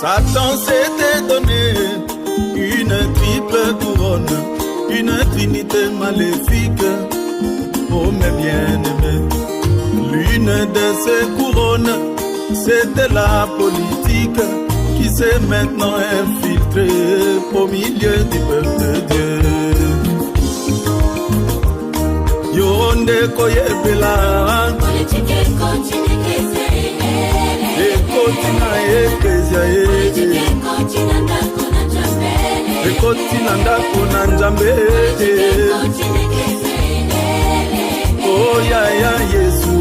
Satan s'était donné une triple couronne, une trinité maléfique, oh mes bien-aimés. L'une de ces couronnes, c'était la politique qui s'est maintenant infiltrée au milieu du peuple de Dieu. Yoronde koyebela politique continue Ekotina ndako na Nzambe. Oh ya ya Yesu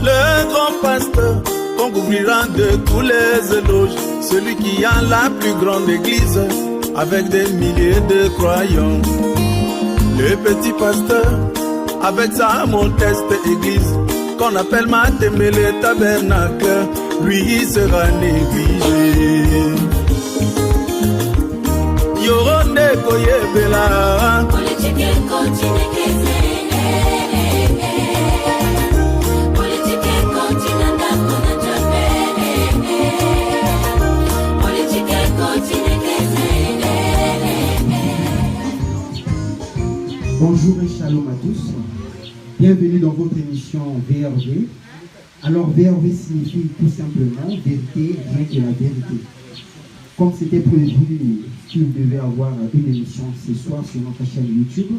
Le grand pasteur couvrira de tous les éloges celui qui a la plus grande église avec des milliers de croyants. Le petit pasteur avec sa modeste église qu'on appelle Matemele Tabernacle, lui sera négligé. Yoronde koyebela politique continue Bonjour et shalom à tous. Bienvenue dans votre émission VRV. Alors VRV signifie tout simplement vérité, rien que la vérité. Comme c'était prévu qu'il devait avoir une émission ce soir sur notre chaîne YouTube,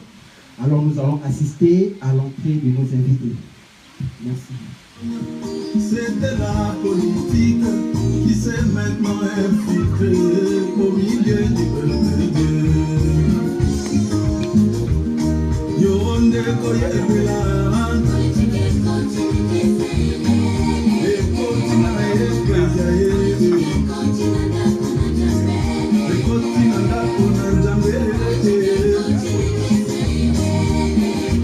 alors nous allons assister à l'entrée de nos invités. Merci. C'était la politique qui s'est maintenant infiltrée au milieu du peuple de Dieu. Yoronde koyebela politique continue Ekotina ndako na Nzambe.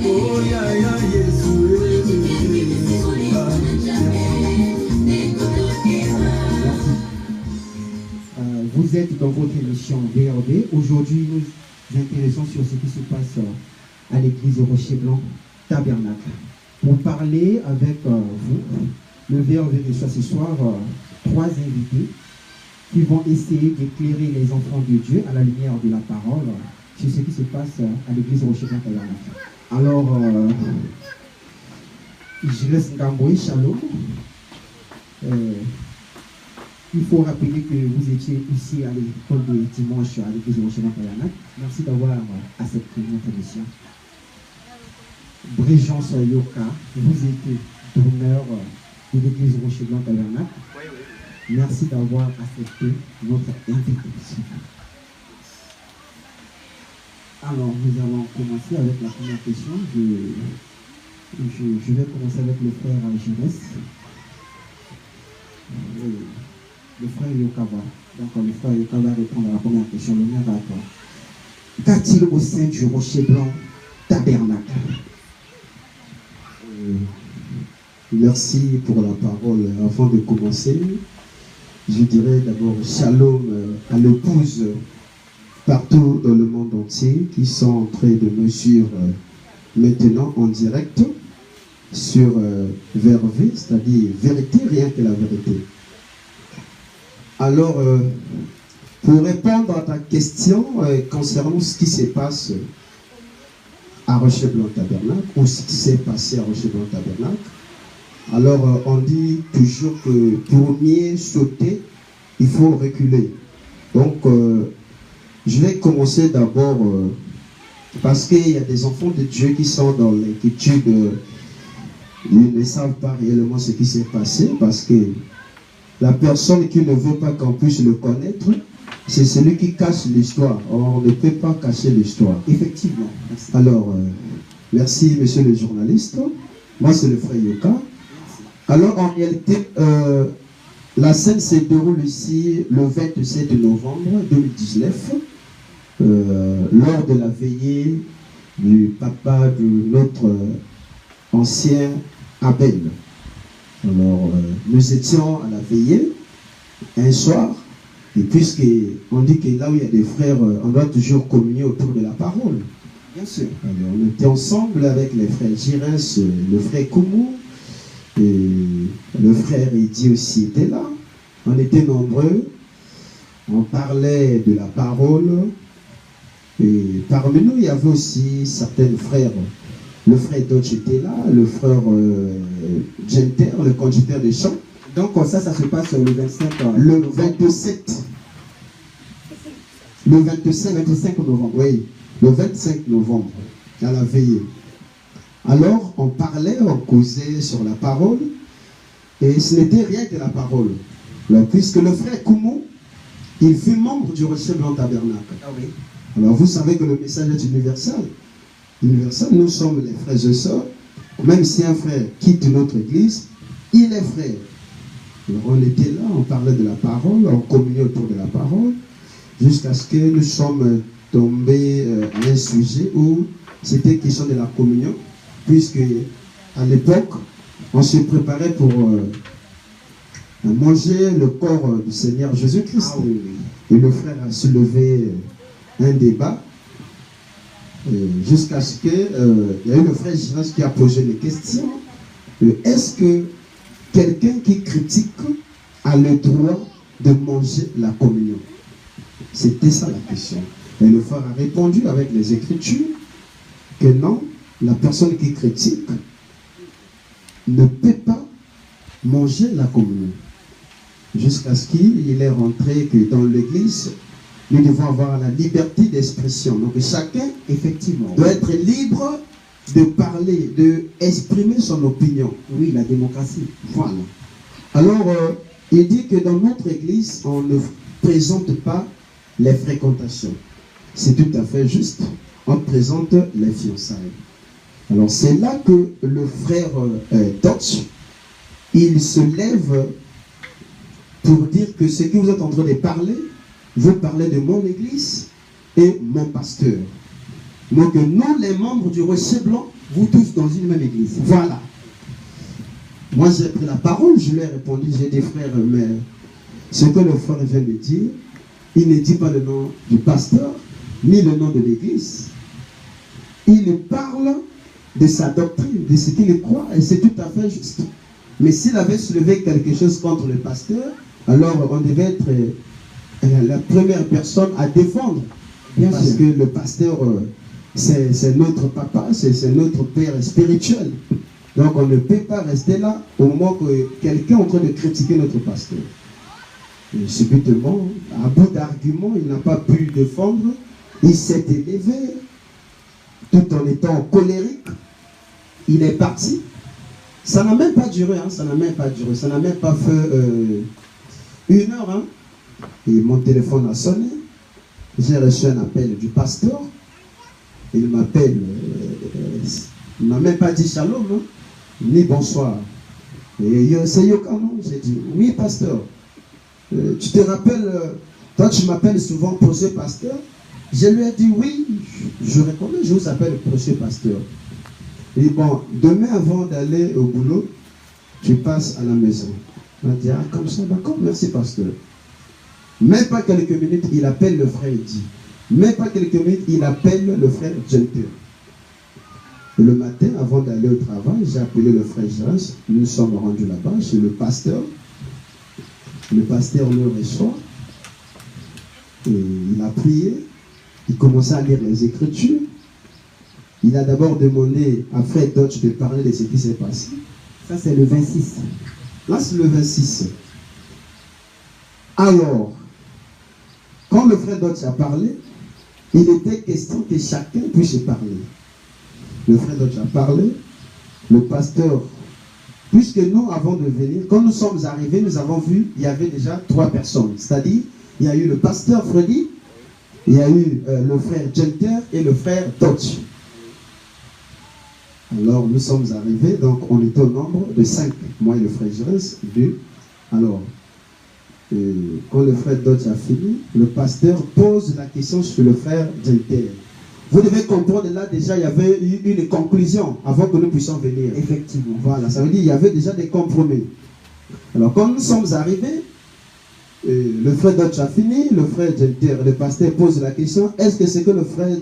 Oh ya ya Yesu. Vous êtes dans votre émission VRV. Aujourd'hui, nous nous intéressons sur ce qui se passe à l'église au Rocher Blanc Tabernacle. Pour parler avec vous, le VRV reçoit ce soir trois invités qui vont essayer d'éclairer les enfants de Dieu à la lumière de la parole sur ce qui se passe à l'église au Rocher Blanc Tabernacle. Alors, je laisse Ngamboé, shalom. Il faut rappeler que vous étiez ici à l'école de dimanche à l'église au Rocher Blanc Tabernacle. Merci d'avoir accepté notre émission. Brégence Yoka, vous êtes donneur de l'église Rocher Blanc Tabernacle. Merci d'avoir accepté notre invitation. Alors, nous allons commencer avec la première question. Je vais commencer avec le frère Jérès. Le frère Yokava. Donc, le frère Yokava va répondre à la première question. L'honneur à toi. Qu'a-t-il au sein du Rocher Blanc Tabernacle? Merci pour la parole. Avant de commencer, je dirais d'abord shalom à l'épouse partout dans le monde entier qui sont en train de me suivre maintenant en direct sur VRV, c'est-à-dire vérité, rien que la vérité. Alors, pour répondre à ta question concernant ce qui se passe à Rocher Blanc Tabernacle, ou ce qui s'est passé à Rocher Blanc Tabernacle, alors on dit toujours que pour mieux sauter, il faut reculer. Donc, je vais commencer d'abord parce qu'il y a des enfants de Dieu qui sont dans l'inquiétude, ils ne savent pas réellement ce qui s'est passé, parce que la personne qui ne veut pas qu'on puisse le connaître, c'est celui qui cache l'histoire. On ne peut pas cacher l'histoire. Effectivement. Merci. Alors, merci monsieur le journaliste. Moi c'est le frère Yoka. Alors en réalité, la scène se déroule ici le 27 novembre 2019, lors de la veillée du papa de notre ancien Abel. Alors nous étions à la veillée un soir, et puisqu'on dit que là où il y a des frères, on doit toujours communier autour de la parole. Bien sûr. Alors, on était ensemble avec les frères Girens, le frère Koumou, et le frère Eddy aussi était là. On était nombreux, on parlait de la parole, et parmi nous il y avait aussi certains frères. Le frère Dodge était là, le frère Genter, le conducteur de chant. Donc ça se passe le 25 Le 27. Le 25 novembre. Oui, le 25 novembre, à la veillée. Alors, on parlait, on causait sur la parole, et ce n'était rien que la parole. Alors, puisque le frère Koumou, il fut membre du Rocher Blanc Tabernacle. Ah oui. Alors, vous savez que le message est universel. Universel, nous sommes les frères et sœurs. Même si un frère quitte notre église, il est frère. Alors, on était là, on parlait de la parole, on communiait autour de la parole, jusqu'à ce que nous sommes tombés à un sujet où c'était question de la communion, puisque à l'époque, on se préparait pour manger le corps du Seigneur Jésus-Christ. Ah oui. Et le frère a soulevé un débat, jusqu'à ce que il y a eu le frère Giras qui a posé les questions. Est-ce que quelqu'un qui critique a le droit de manger la communion? C'était ça la question. Et le frère a répondu avec les Écritures que non, la personne qui critique ne peut pas manger la communion. Jusqu'à ce qu'il est rentré que dans l'église, nous devons avoir la liberté d'expression. Donc chacun, Effectivement. doit être libre de parler, d'exprimer son opinion. Oui, la démocratie. Voilà. Alors, il dit que dans notre église, on ne présente pas les fréquentations. C'est tout à fait juste. On présente les fiançailles. Alors, c'est là que le frère Dodge, il se lève pour dire que ce que vous êtes en train de parler, vous parlez de mon église et mon pasteur. Donc, nous, les membres du Rocher Blanc, Vous tous dans une même église. voilà. Moi, j'ai pris la parole, je lui ai répondu, j'ai des frères, mais ce que le frère vient de dire, il ne dit pas le nom du pasteur, ni le nom de l'église. Il parle de sa doctrine, de ce qu'il croit, et c'est tout à fait juste. Mais s'il avait soulevé quelque chose contre le pasteur, alors on devait être la première personne à défendre. Bien Parce sûr. que le pasteur, c'est notre papa, c'est notre père spirituel. Donc on ne peut pas rester là au moment que quelqu'un est en train de critiquer notre pasteur. Et subitement, à bout d'arguments, il n'a pas pu défendre. Il s'est élevé, tout en étant colérique. Il est parti. Ça n'a même pas duré, hein, ça n'a même pas duré. Ça n'a même pas fait 1 heure. Hein. Et mon téléphone a sonné. J'ai reçu un appel du pasteur. Il m'appelle. Il ne m'a même pas dit shalom, hein, ni bonsoir. Et c'est Yokano. J'ai dit, oui, pasteur. Tu te rappelles, toi tu m'appelles souvent projet pasteur. Je lui ai dit oui, je reconnais, je vous appelle projet pasteur. Et bon, demain avant d'aller au boulot, tu passes à la maison. On a dit, ah comme ça, d'accord, merci pasteur. Même pas quelques minutes, il appelle le frère Eddy. Même pas quelques minutes, il appelle le frère Genter. Et le matin, avant d'aller au travail, j'ai appelé le frère Jens. Nous sommes rendus là-bas chez le pasteur. Le pasteur nous reçoit. Et il a prié. Il commençait à lire les Écritures. Il a d'abord demandé à frère Dodge de parler de ce qui s'est passé. Ça, c'est le 26. Là, c'est le 26. Alors, quand le frère Dodge a parlé, il était question que chacun puisse parler. Le frère Dodge a parlé. Le pasteur, puisque nous, avant de venir, quand nous sommes arrivés, nous avons vu, il y avait déjà 3 personnes. C'est-à-dire, il y a eu le pasteur Freddy, il y a eu le frère Genter et le frère Dodge. Alors nous sommes arrivés, donc on était au nombre de 5, moi et le frère Jérès, 2. Alors, quand le frère Dodge a fini, le pasteur pose la question sur le frère Genter. Vous devez comprendre, là déjà il y avait eu une conclusion avant que nous puissions venir. Effectivement. Voilà, ça veut dire qu'il y avait déjà des compromis. Alors quand nous sommes arrivés, le frère Dodge a fini, le frère Genter, le pasteur pose la question, est-ce que ce que le frère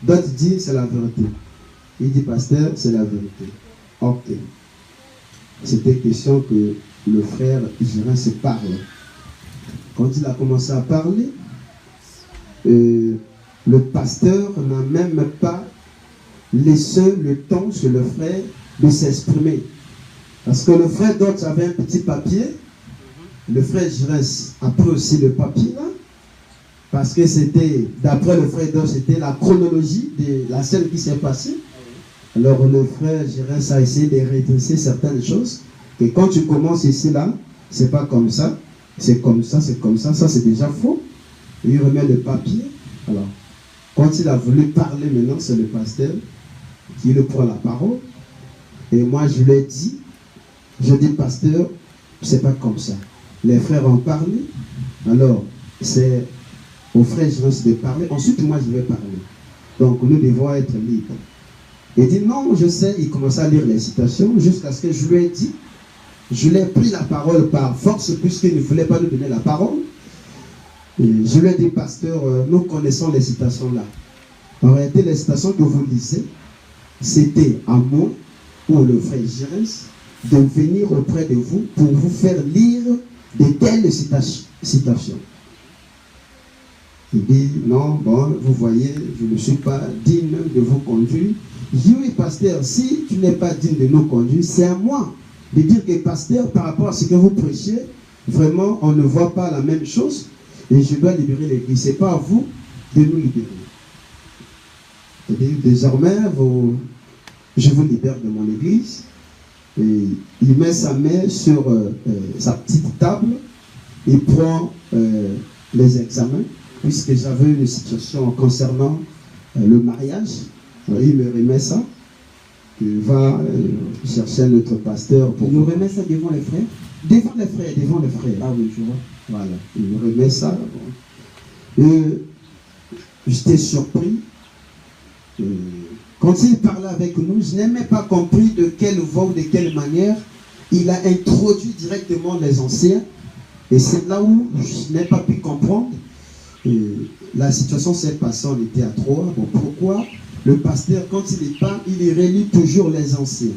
Dodge dit, c'est la vérité? Il dit, pasteur, c'est la vérité. Ok. C'était question que le frère Gérin se parle. Quand il a commencé à parler, le pasteur n'a même pas laissé le temps sur le frère de s'exprimer. Parce que le frère Dodge avait un petit papier. Le frère Gérin a pris aussi le papier là. Parce que c'était, d'après le frère Dodge, c'était la chronologie de la scène qui s'est passée. Alors le frère Gérin a essayé de redresser certaines choses. Et quand tu commences ici là, c'est pas comme ça, c'est comme ça, ça c'est déjà faux. Et il remet le papier. Alors, quand il a voulu parler maintenant, c'est le pasteur qui le prend la parole. Et moi je lui ai dit, je dis pasteur, c'est pas comme ça. Les frères ont parlé, alors c'est au frère Gérin de parler, ensuite moi je vais parler. Donc nous devons être libres. Il dit non, je sais, il commence à lire les citations jusqu'à ce que je lui ai dit, je lui ai pris la parole par force puisqu'il ne voulait pas nous donner la parole. Et je lui ai dit, pasteur, nous connaissons les citations là. En réalité, les citations que vous lisez, c'était à moi ou le frère Jérès de venir auprès de vous pour vous faire lire de telles citations. Il dit, non, bon, vous voyez, je ne suis pas digne de vous conduire. Je dis, oui, pasteur, si tu n'es pas digne de nous conduire, c'est à moi de dire que, pasteur, par rapport à ce que vous prêchez, vraiment, on ne voit pas la même chose et je dois libérer l'église. Ce n'est pas à vous de nous libérer. Il dit, désormais, je vous libère de mon église. Et il met sa main sur sa petite table, il prend les examens, puisque j'avais une situation concernant le mariage. Alors, il me remet ça. Il va chercher notre pasteur pour... Il nous remet ça devant les frères? Devant les frères. Ah oui, je vois. Voilà, il me remet ça. Et j'étais surpris. Quand il parlait avec nous, je n'ai même pas compris de quelle voie ou de quelle manière il a introduit directement les anciens. Et c'est là où je n'ai pas pu comprendre. La situation s'est passée, on était à 3. Bon, pourquoi le pasteur, quand il parle, il relit toujours les anciens.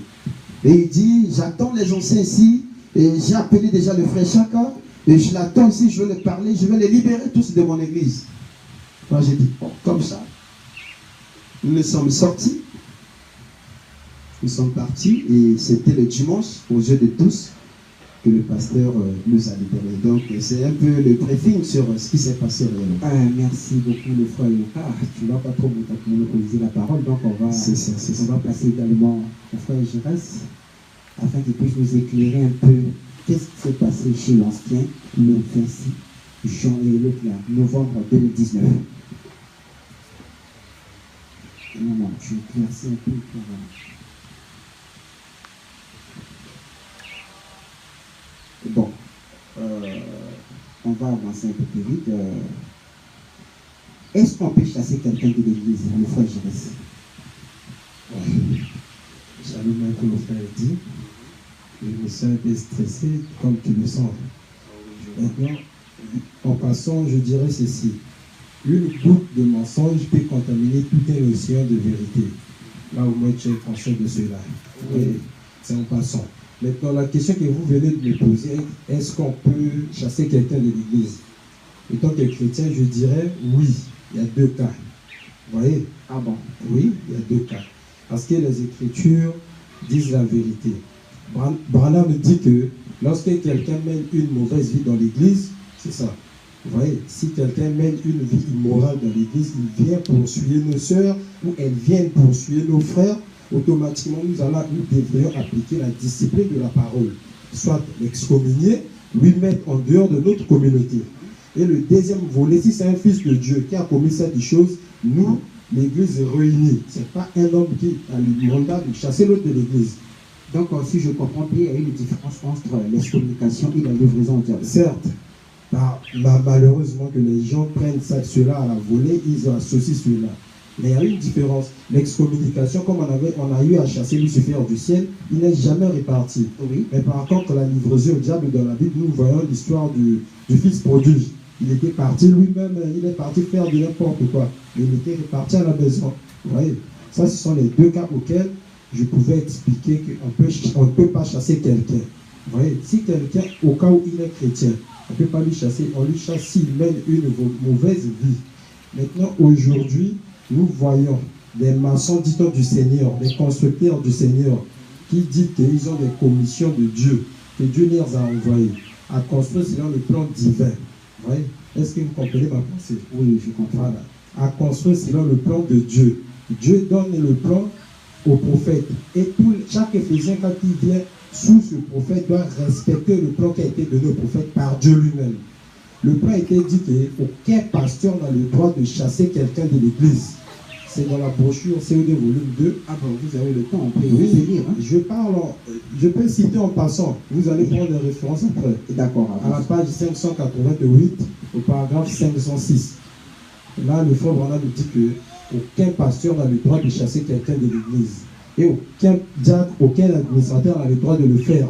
Et il dit, j'attends les anciens ici. Et j'ai appelé déjà le frère Chaka. Et je l'attends ici, je vais les parler, je vais les libérer tous de mon église. Moi j'ai dit, bon, comme ça. Nous sommes sortis. Nous sommes partis. Et c'était le dimanche, aux yeux de tous, que le pasteur nous a libérés. Donc c'est un peu le briefing sur ce qui s'est passé réellement. Merci beaucoup le frère Yoka. Tu ne vas pas trop monopoliser la parole, donc on va passer également au frère Jérès afin qu'il puisse nous éclairer un peu qu'est-ce qui s'est passé chez l'ancien le 26 novembre 2019. Non, je vais éclaircir un peu pour... Bon, on va avancer un peu plus vite. Est-ce qu'on peut chasser quelqu'un de l'église, le frère Jérès? J'allume que le frère dit, je me sens un peu stressé, comme tu le sens. Maintenant, en passant, je dirais ceci. Une goutte de mensonge peut contaminer tout un océan de vérité. Là, au moins, tu es conscient de cela. Oui, c'est en passant. Maintenant, la question que vous venez de me poser, est-ce qu'on peut chasser quelqu'un de l'église? Étant que chrétien, je dirais oui, il y a 2 cas. Vous voyez? Ah bon? Oui, il y a 2 cas. Parce que les Écritures disent la vérité. Branham nous dit que lorsque quelqu'un mène une mauvaise vie dans l'église, c'est ça. Vous voyez, si quelqu'un mène une vie immorale dans l'église, il vient poursuivre nos sœurs ou elles viennent poursuivre nos frères, automatiquement nous devrions appliquer la discipline de la parole. Soit l'excommunier, lui mettre en dehors de notre communauté. Et le deuxième volet, si c'est un fils de Dieu qui a commis cette chose, nous l'église est réunie. Ce n'est pas un homme qui a le mandat de chasser l'autre de l'église. Donc, si je comprends bien, il y a une différence entre l'excommunication et la livraison au diable. Certes, malheureusement que les gens prennent cela à la volée, ils associent cela. Mais il y a une différence. L'excommunication, comme on a eu à chasser Lucifer du ciel, il n'est jamais reparti. Oui. Mais par contre, la livraison au diable dans la Bible, nous voyons l'histoire du fils prodigue. Il était parti lui-même, il est parti faire de n'importe quoi. Il était reparti à la maison. Vous voyez, ça, ce sont les deux cas auxquels je pouvais expliquer qu'on ne peut pas chasser quelqu'un. Vous voyez, si quelqu'un, au cas où il est chrétien, on ne peut pas lui chasser, on lui chasse s'il mène une mauvaise vie. Maintenant, aujourd'hui, nous voyons des maçons, dit-on, du Seigneur, des constructeurs du Seigneur, qui disent qu'ils ont des commissions de Dieu, que Dieu les a envoyés à construire selon le plan divin. Vous voyez? Est-ce que vous comprenez ma pensée? Oui, je comprends. Voilà. À construire selon le plan de Dieu. Dieu donne le plan au prophète. Et chaque Éphésien, quand il vient sous ce prophète, doit respecter le plan qui a été donné au prophète par Dieu lui-même. Le plan a été dit qu'aucun pasteur n'a le droit de chasser quelqu'un de l'église. C'est dans la brochure CED volume 2. Ah bon, vous avez le temps, on peut Oui, lire. Hein? je peux citer en passant. Vous allez prendre des références après. D'accord. À la page 588, au paragraphe 506. Là, le frère Branham nous dit qu'aucun pasteur n'a le droit de chasser quelqu'un de l'église. Et aucun diacre, aucun administrateur n'a le droit de le faire.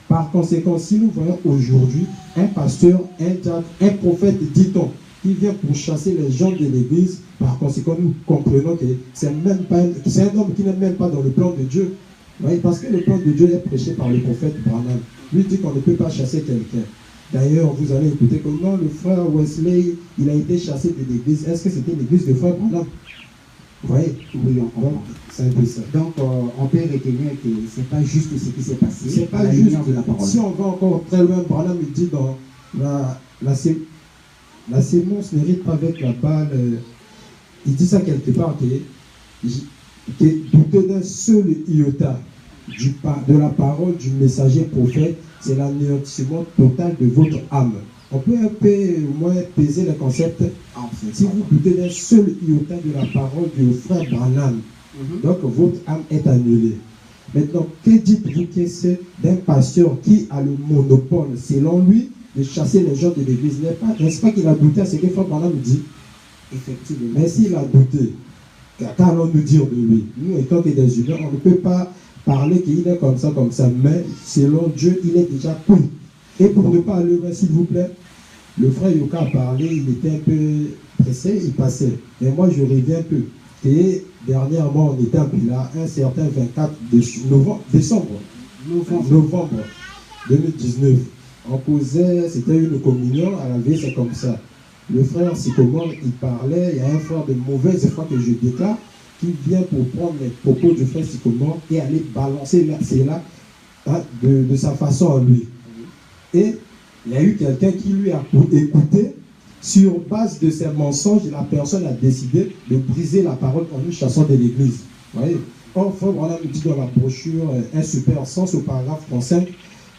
Par conséquent, si nous voyons aujourd'hui un pasteur, un diacre, un prophète, dit-on, qui vient pour chasser les gens de l'église, par conséquent, nous comprenons que c'est un homme qui n'est même pas dans le plan de Dieu. Oui, parce que le plan de Dieu est prêché par le prophète Branham. Lui dit qu'on ne peut pas chasser quelqu'un. D'ailleurs, vous allez écouter que non, le frère Wesley, il a été chassé de l'église. Est-ce que c'était l'église de frère Branham? Vous voyez? Oui, on comprend. C'est un peu ça. Donc, on peut retenir que ce n'est pas juste ce qui s'est passé. C'est pas à la juste. lumière de la parole. Si on va encore très loin, Branham il dit dans la sémence n'hérite pas avec la balle. Il dit ça quelque part que douter d'un seul iota de la parole du messager prophète, c'est l'anéantissement total de votre âme. On peut un peu au moins peser le concept. Si vous doutez d'un seul iota de la parole du frère Branham, donc votre âme est annulée. Maintenant, que dites-vous que c'est d'un pasteur qui a le monopole, selon lui, de chasser les gens de l'église? N'est-ce pas qu'il a douté à ce que frère Branham dit? Effectivement. Mais s'il a douté, qu'allons-nous dire de lui? Nous, étant que des humains, on ne peut pas parler qu'il est comme ça, mais selon Dieu, il est déjà cuit. Et pour ne pas aller loin, s'il vous plaît, le frère Yoka a parlé, il était un peu pressé, il passait. Mais moi, je reviens un peu. Et dernièrement, on était en Pilat, un certain 24 décembre 2019. On causait, c'était une communion, à la veille, c'est comme ça. Le frère Sycomore, il parlait, il y a un frère de mauvaise foi que je déclare, qui vient pour prendre les propos du frère Sycomore et aller balancer cela de sa façon à lui. Et il y a eu quelqu'un qui lui a écouté. Sur base de ces mensonges, la personne a décidé de briser la parole en lui chassant de l'église. Vous voyez? Or, frère Branham nous dit dans la brochure Un super sens au paragraphe 35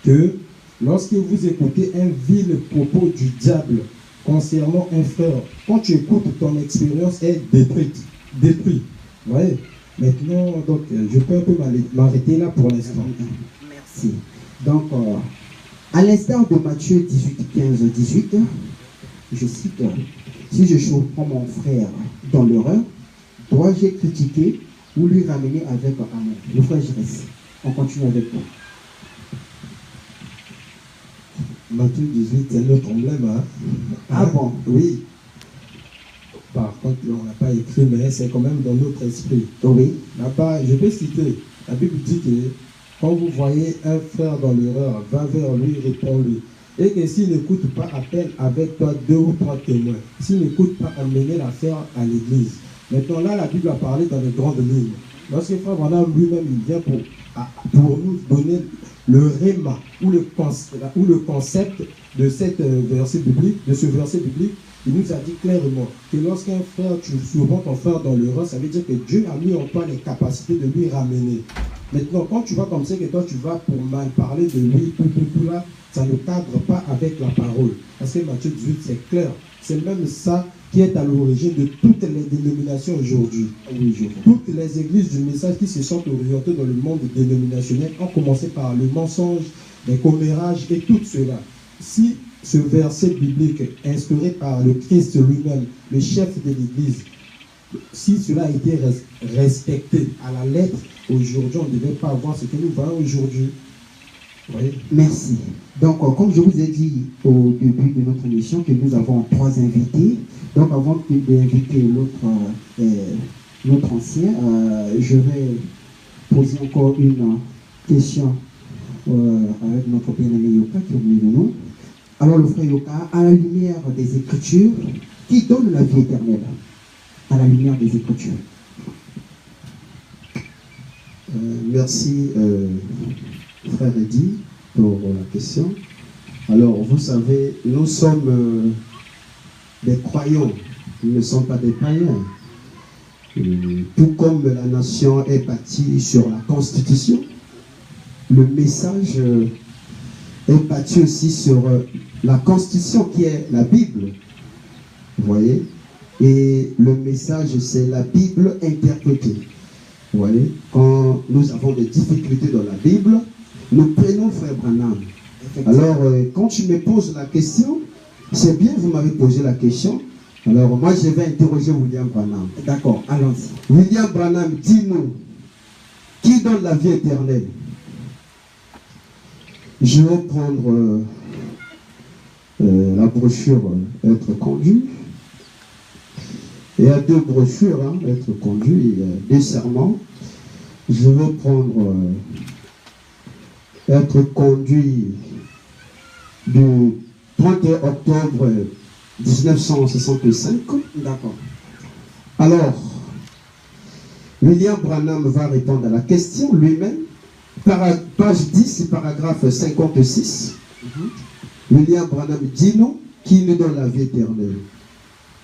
que lorsque vous écoutez un vil propos du diable concernant un frère, quand tu écoutes, ton expérience est détruite. Vous voyez? Maintenant, donc, je peux un peu m'arrêter là pour l'instant. Merci. Donc, à l'instar de Matthieu 18, 15, 18, je cite, si je surprends mon frère dans l'erreur, dois-je critiquer ou lui ramener avec amour? Le frère Jérès, on continue avec toi. Matthieu 18, c'est notre emblème. Hein? Ah bon? Oui. Par contre, on n'a pas écrit, mais c'est quand même dans notre esprit. Oui. Là-bas, je peux citer, la Bible dit que quand vous voyez un frère dans l'erreur, va vers lui, réponds-lui. Et que s'il n'écoute pas, appelle avec toi 2 ou 3 témoins. S'il n'écoute pas, emmenez l'affaire à l'église. Maintenant, là, la Bible a parlé dans les grandes lignes. Lorsque frère Branham lui-même, il vient pour nous donner le réma ou le concept de ce verset biblique, il nous a dit clairement que lorsqu'un frère, tu surprends ton frère dans l'erreur, ça veut dire que Dieu a mis en toi les capacités de lui ramener. Maintenant, quand tu vas comme ça, que toi tu vas pour mal parler de lui, tout là, ça ne cadre pas avec la parole. Parce que Matthieu 18, c'est clair. C'est même ça qui est à l'origine de toutes les dénominations aujourd'hui. Toutes les églises du message qui se sont orientées dans le monde dénominationnel ont commencé par le mensonge, les commérages et tout cela. Si ce verset biblique inspiré par le Christ lui-même, le chef de l'église, si cela a été respecté à la lettre, aujourd'hui, on ne devait pas avoir ce que nous voyons aujourd'hui. Oui. Merci. Donc, comme je vous ai dit au début de notre émission, que nous avons 3 invités. Donc, avant d'inviter l'autre ancien, je vais poser encore une question avec notre bien-aimé Yoka qui est venu de nous. Alors, le frère Yoka, à la lumière des Écritures, qui donne la vie éternelle? À la lumière des Écritures. Merci, frère Eddy, pour la question. Alors, vous savez, nous sommes des croyants, nous ne sommes pas des païens. Tout comme la nation est bâtie sur la Constitution, le message est bâti aussi sur la Constitution qui est la Bible. Vous voyez? Et le message, c'est la Bible interprétée. Vous voyez? Quand nous avons des difficultés dans la Bible, nous prenons frère Branham. Alors, quand tu me poses la question, c'est bien, vous m'avez posé la question. Alors, moi, je vais interroger William Branham. D'accord, allons-y. William Branham, dis-nous, qui donne la vie éternelle? Je vais prendre la brochure Être conduit. Il y a 2 brochures, hein, Être conduit, des serments. Je vais prendre Être conduit du 31 octobre 1965. D'accord. Alors, William Branham va répondre à la question lui-même. Page 10, paragraphe 56. William Branham dit nous qui nous donne la vie éternelle.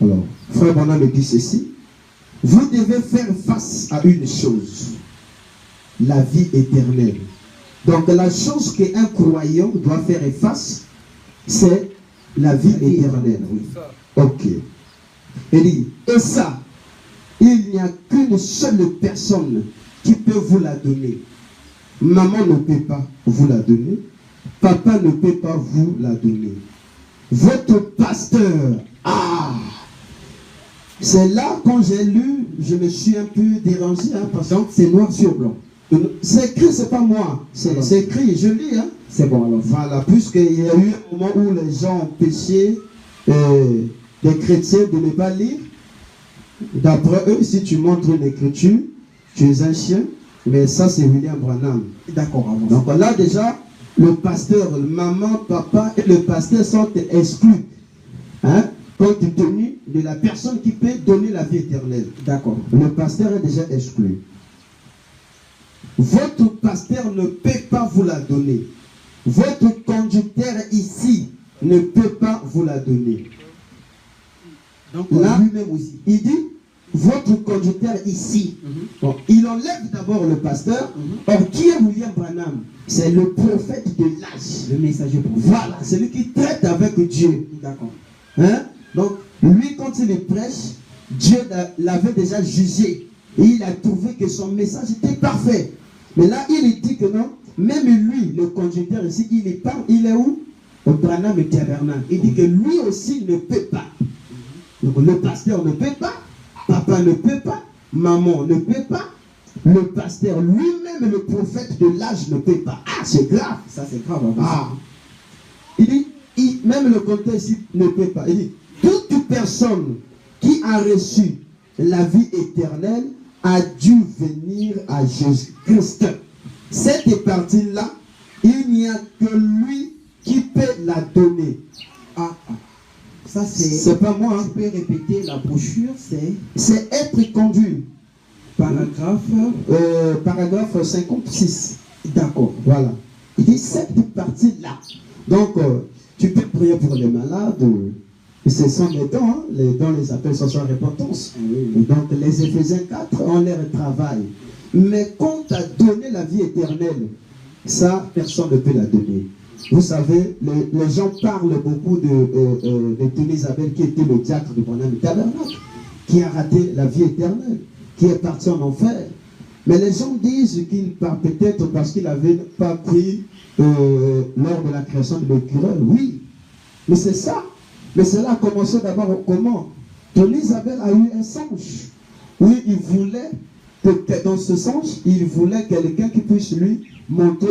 Alors, frère Branham dit ceci. Vous devez faire face à une chose, la vie éternelle. Donc la chose qu'un croyant doit faire face, c'est la vie éternelle. Ok. Il dit, et ça, il n'y a qu'une seule personne qui peut vous la donner. Maman ne peut pas vous la donner. Papa ne peut pas vous la donner. Votre pasteur, c'est là, quand j'ai lu, je me suis un peu dérangé, hein, parce que c'est noir sur blanc. C'est écrit, c'est pas moi. C'est écrit, je lis. Hein. C'est bon alors. Voilà, puisqu'il y a eu un moment où les gens ont péché, des chrétiens de ne pas lire. D'après eux, si tu montres une écriture, tu es un chien. Mais ça, c'est William Branham. D'accord. Donc là, déjà, le pasteur, maman, papa et le pasteur sont exclus. Hein, compte tenu de la personne qui peut donner la vie éternelle. D'accord. Le pasteur est déjà exclu. Votre pasteur ne peut pas vous la donner. Votre conducteur ici ne peut pas vous la donner. Donc là, lui-même aussi. il dit, votre conducteur ici, bon, il enlève d'abord le pasteur. Or, qui est William Branham? C'est le prophète de l'âge. Le messager prophète. Voilà, celui qui traite avec Dieu. D'accord. Hein? Donc, lui, quand il prêche, Dieu l'avait déjà jugé. Et il a trouvé que son message était parfait. Mais là, il dit que non, même lui, le conducteur ici, il est où? Au Branham et Tabernacle. Il dit que lui aussi ne peut pas. Donc, le pasteur ne peut pas, papa ne peut pas, maman ne peut pas, le pasteur lui-même, le prophète de l'âge ne peut pas. Ah, c'est grave. Ça, c'est grave. Il dit, même le conducteur ici ne peut pas. Il dit, toute personne qui a reçu la vie éternelle a dû venir à Jésus-Christ. Cette partie-là, il n'y a que lui qui peut la donner. Ça, c'est pas moi. Tu peux répéter la brochure, c'est être conduit. Paragraphe 56. D'accord. Voilà. Il dit cette partie-là. Donc, tu peux prier pour les malades. Ce sont les dons. Hein? Les dons, les appels sont sans repentance. Et donc, les Éphésiens 4 ont leur travail. Mais quand tu as donné la vie éternelle, ça, personne ne peut la donner. Vous savez, les gens parlent beaucoup de Tony Isabelle, qui était le diacre de Bonhomme Tabernacle, qui a raté la vie éternelle, qui est parti en enfer. Mais les gens disent qu'il part peut-être parce qu'il n'avait pas pris lors de la création de l'écureuil. Oui, mais c'est ça. Mais cela a commencé d'abord comment? Tony Isabelle a eu un songe. Oui, il voulait, dans ce songe, il voulait quelqu'un qui puisse lui montrer